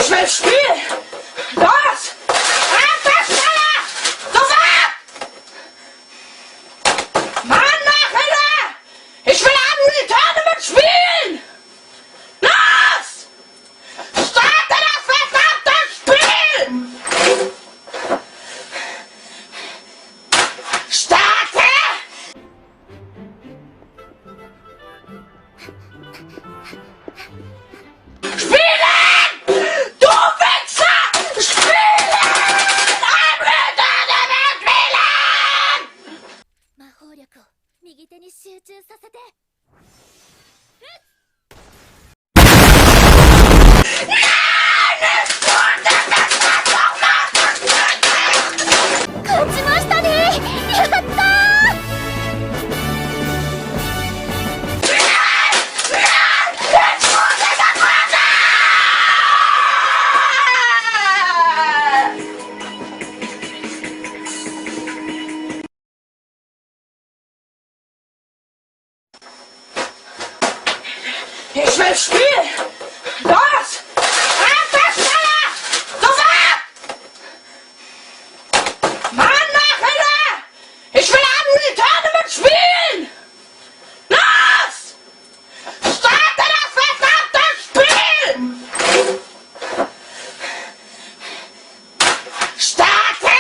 Ich will spielen! Los! Einfach schneller! Sofort! Mann, Nachhilfe! Ich will am Tournament spielen! Los! Starte das verdammte Spiel! Starte! Spielen! Du Wichser! Spielen! I'm ready to spielen! 魔法力を右手に集中させて。勝ちましたね。やったー。Ich will spielen! Los! Einfach schneller! Sofort! Mann, Nachhilfe! Ich will am Tournament spielen! Los! Starte das verdammte Spiel! Starte!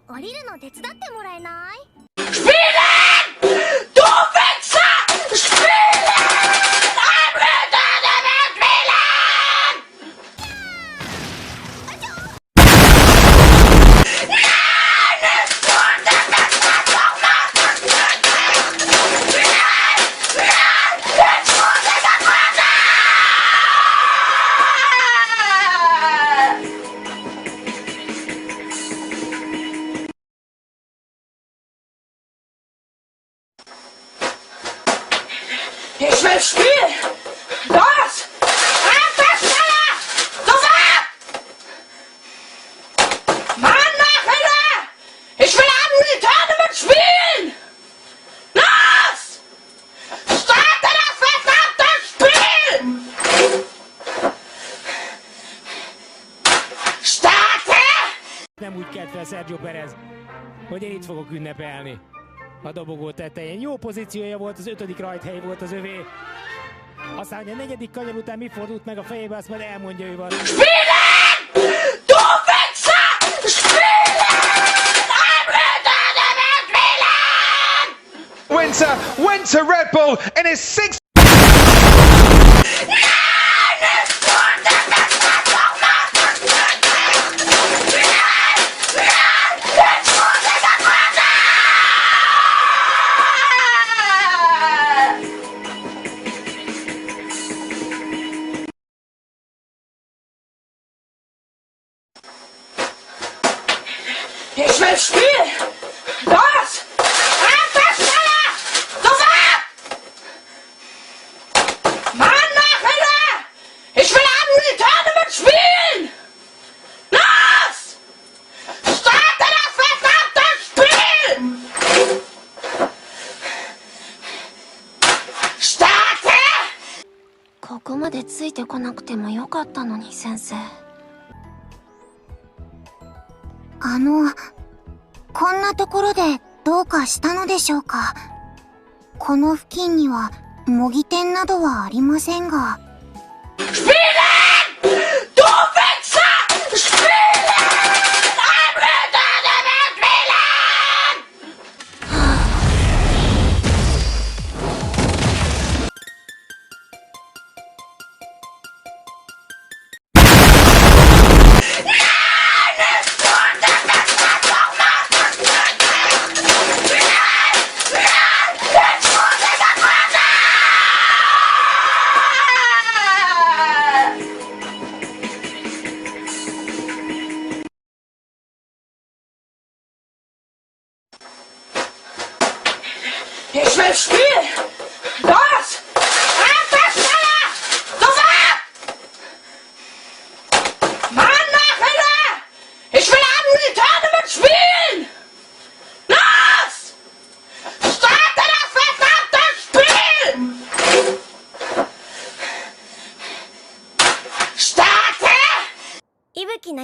降りるの手伝ってもらえない？ Spielen! Du Wichser! Spielen! I'm ready Ich will spielen! Los! Einfach schneller! Sofort! Mann, Nachhilfe! Ich will am Tournament spielen! Los! Starte das verdammte Spiel! Starte! Nem úgy kelt fel Sergio Perez, hogy én itt fogok ünnepelni. A dobogó tetején jó pozíciója volt, az 5. rajthely volt az övé. Aztán, hogy a 4. kanyar után mi fordult meg a fejébe, azt majd elmondja ő valami. Spielen! Du Wichser! Spielen! I'm ready to spielen! Went to Red Bull in his sixth. Ich will spielen! Los! Einfach schneller! Sofort! Mann, Nachhilfe! Ich will am Tournament spielen! Los! Starte das verdammte Spiel! Starte! ここまでついてこなくてもよかったのに、先生。こんなところでどうかしたのでしょうか。この付近には模擬店などはありませんが。Spielen! Du Wichser! Spielen! I'm ready to Ich will spielen! Los! Einfach schneller! Sofort! Mann, Nachhilfe! Ich will am Tournament spielen! Los! Starte das verdammte Spiel! Starte!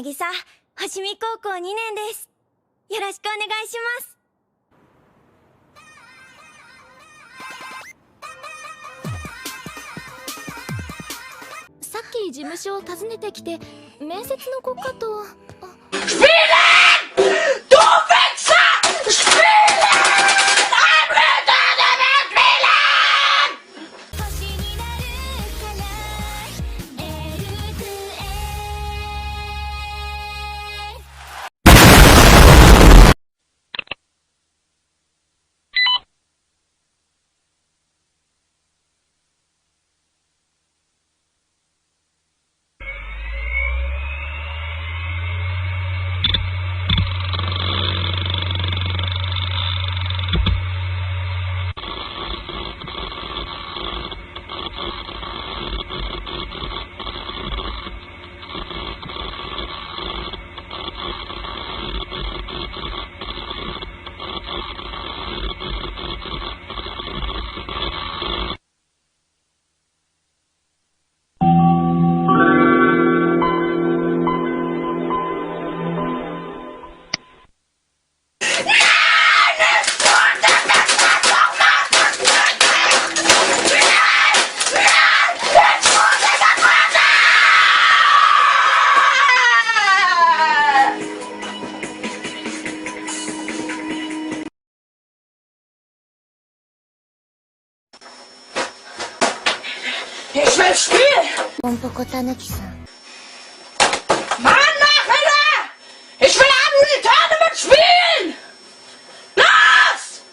渚、星見高校2年です。よろしくお願いします。さっき事務所を訪ねてきて、面接の子かと。Ich will spielen! ポンポコたぬきさん。Mann, Nachhinein! Ich will am Tournament spielen! Los!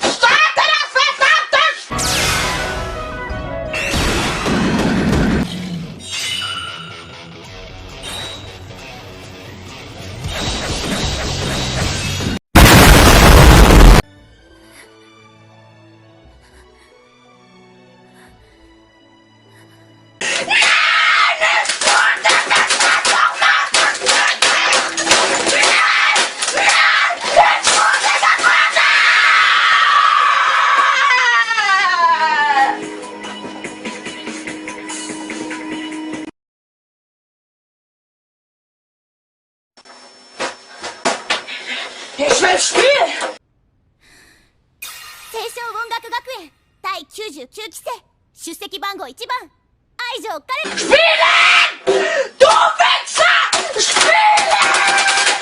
Starte das verdammte Ich will spielen! 青少音楽学園第99期生、出席番号1番、愛情カレン。 Spielen! Du Wichser! Spielen!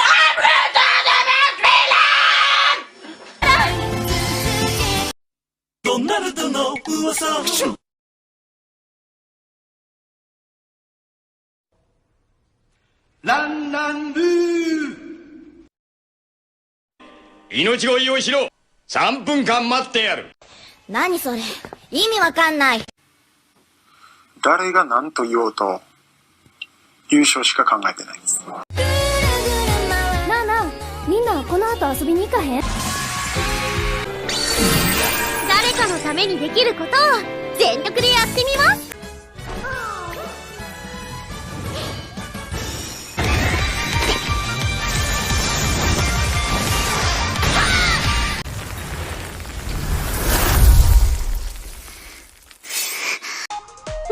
I'm ready to spielen! ドナルドの噂。ランランルー。命乞いをしろ。3分間待ってやる。何それ、意味わかんない。誰が何と言おうと優勝しか考えてないです。なあなあ、みんなこの後遊びに行かへん？誰かのためにできることを全力でやってみます。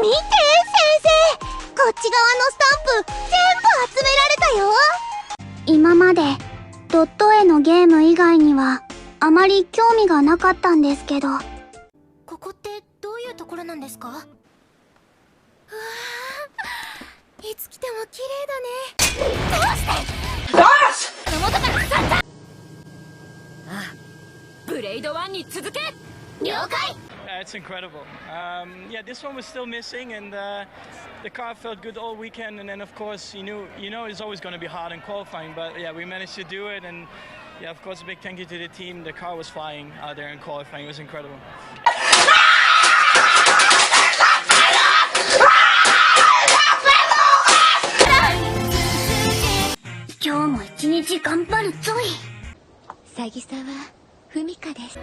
見て、先生、こっち側のスタンプ全部集められたよ。今までドット絵のゲーム以外にはあまり興味がなかったんですけど。ここってどういうところなんですか？うわー、いつ来ても綺麗だね。どうして？Was? 元から腐った。ああ、ブレイド1に続け。了解。It's incredible. Yeah, this one was still missing, and the car felt good all weekend. And then, of course, you know, it's always going to be hard in qualifying. But yeah, we managed to do it, and yeah, of course, a big thank you to the team. The car was flying out there in qualifying. It was incredible. 今日も一日頑張るぞい。渚は文香です。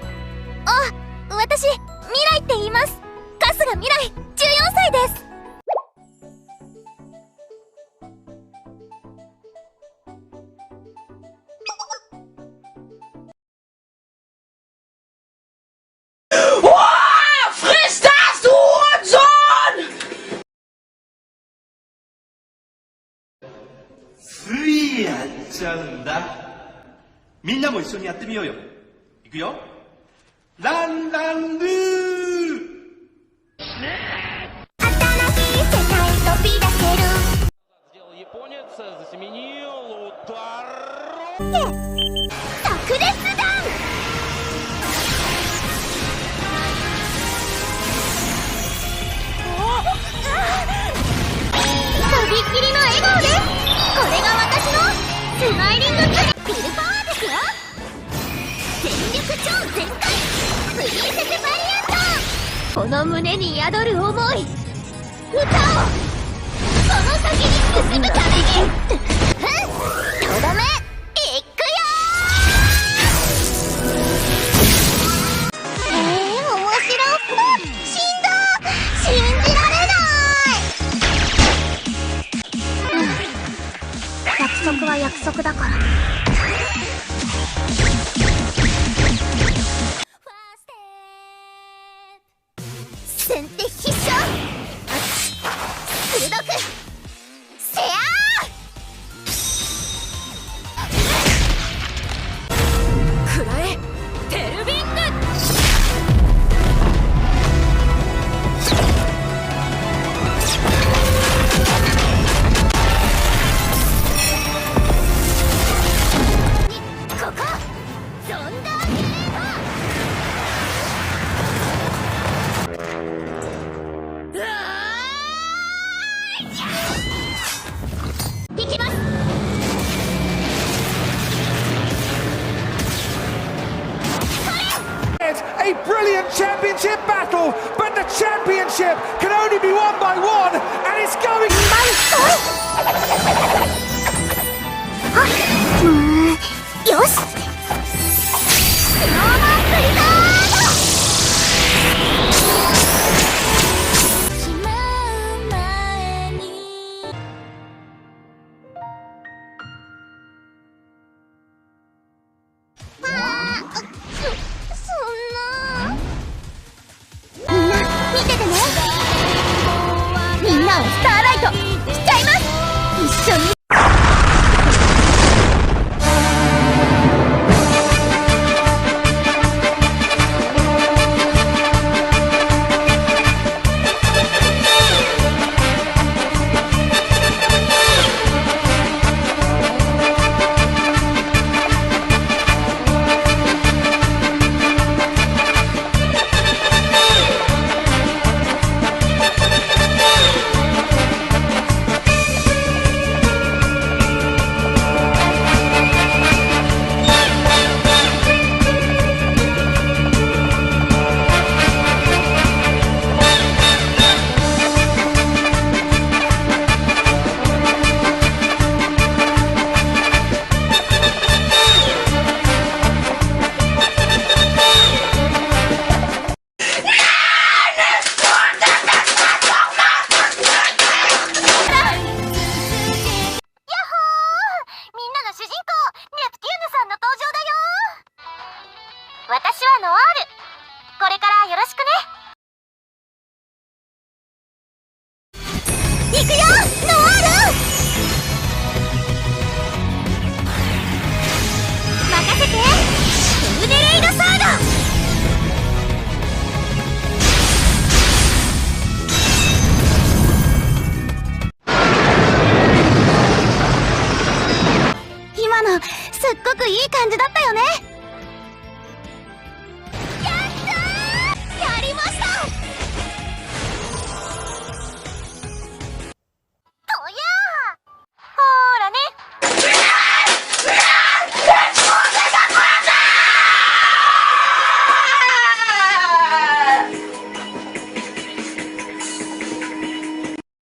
あ、私、未来って言います。春日未来、14歳です。Friss das, du Hurensohn! ちゃうんだ。みんなも一緒にやってみようよ。いくよ。ランランルー。新しい世界飛び出せる。炸裂弾。とびっきりの笑顔です。これが私のスマイリングクレビルパワーですよ。全力超全開プリンセスバリアント。この胸に宿る思い、歌をその先に進むためにとどめいくよー。面白い。死んだ。信じられない。約束は約束だから。先手必勝。鋭くせやー。くらえテルビング。ここゾンダーゲーバー。いきます。A brilliant championship battle, but the championship can only be won by one, and it's going. よし。スノーマンクリザード。しまう前に。そんな。みんな見ててね。みんなをスターライトしちゃいます。一緒に。私はノワール。これからよろしくね。いくよノワール。任せてシューネレイドサード。今のすっごくいい感じだったよね。